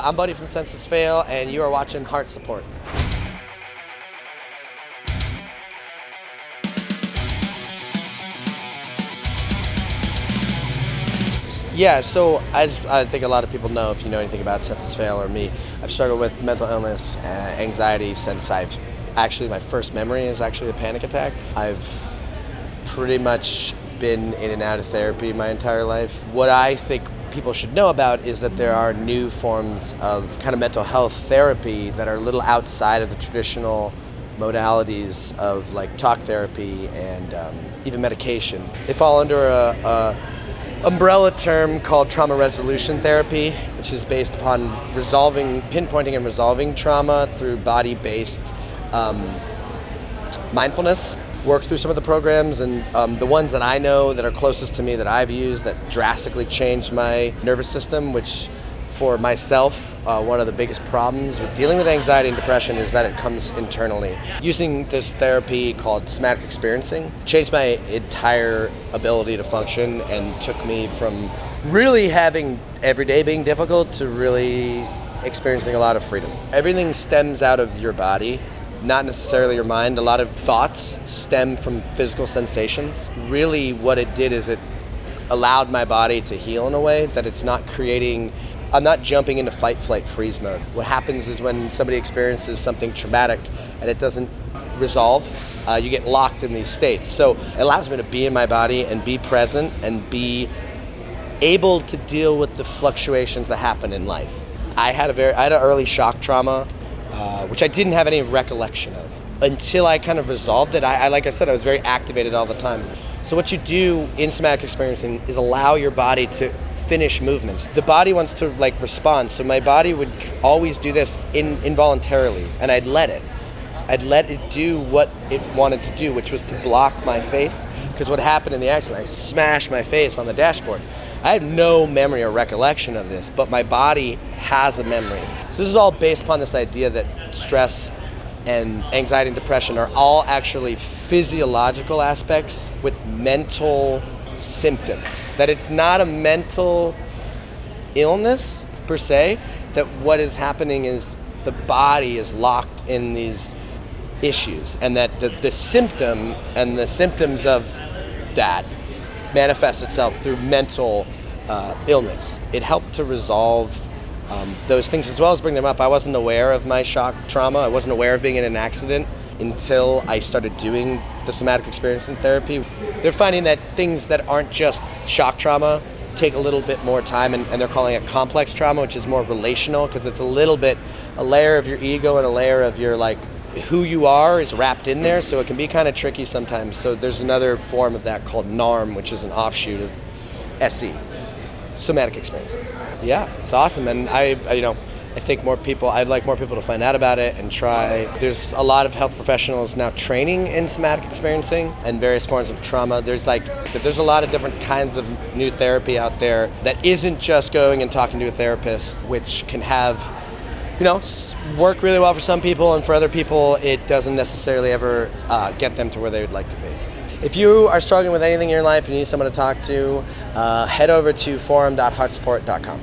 I'm Buddy from Senses Fail, and you are watching HeartSupport. Yeah, so as I think a lot of people know, if you know anything about Senses Fail or me, I've struggled with mental illness and anxiety since my first memory is actually a panic attack. I've pretty much been in and out of therapy my entire life. What I think people should know about is that there are new forms of kind of mental health therapy that are a little outside of the traditional modalities of like talk therapy and even medication. They fall under a umbrella term called trauma resolution therapy, which is based upon pinpointing and resolving trauma through body-based mindfulness. Work through some of the programs, and the ones that I know that are closest to me that I've used that drastically changed my nervous system, which for myself, one of the biggest problems with dealing with anxiety and depression is that it comes internally. Using this therapy called SomaticExperiencing changed my entire ability to function and took me from really having every day being difficult to really experiencing a lot of freedom. Everything stems out of your body, not necessarily your mind. A lot of thoughts stem from physical sensations. Really what it did is it allowed my body to heal in a way that I'm not jumping into fight, flight, freeze mode. What happens is when somebody experiences something traumatic and it doesn't resolve, you get locked in these states. So it allows me to be in my body and be present and be able to deal with the fluctuations that happen in life. I had an early shock trauma, which I didn't have any recollection of until I kind of resolved it. Like I said, I was very activated all the time. So what you do in somatic experiencing is allow your body to finish movements. The body wants to respond. So my body would always do this involuntarily, and I'd let it do what it wanted to do, which was to block my face. Because what happened in the accident, I smashed my face on the dashboard. I have no memory or recollection of this, but my body has a memory. So this is all based upon this idea that stress and anxiety and depression are all actually physiological aspects with mental symptoms. That it's not a mental illness per se, that what is happening is the body is locked in these issues, and that the symptom and the symptoms of that manifests itself through mental illness. It helped to resolve those things as well as bring them up. I wasn't aware of my shock trauma. I wasn't aware of being in an accident until I started doing the somatic experiencing therapy. They're finding that things that aren't just shock trauma take a little bit more time, and they're calling it complex trauma, which is more relational because it's a layer of your ego and a layer of your who you are is wrapped in there, so it can be kind of tricky sometimes. So there's another form of that called NARM, which is an offshoot of SE, somatic experiencing. Yeah, it's awesome, and I think I'd like more people to find out about it and try. There's a lot of health professionals now training in somatic experiencing and various forms of trauma. There's a lot of different kinds of new therapy out there that isn't just going and talking to a therapist, which can have work really well for some people, and for other people it doesn't necessarily ever get them to where they would like to be. If you are struggling with anything in your life and you need someone to talk to, head over to forum.heartsupport.com.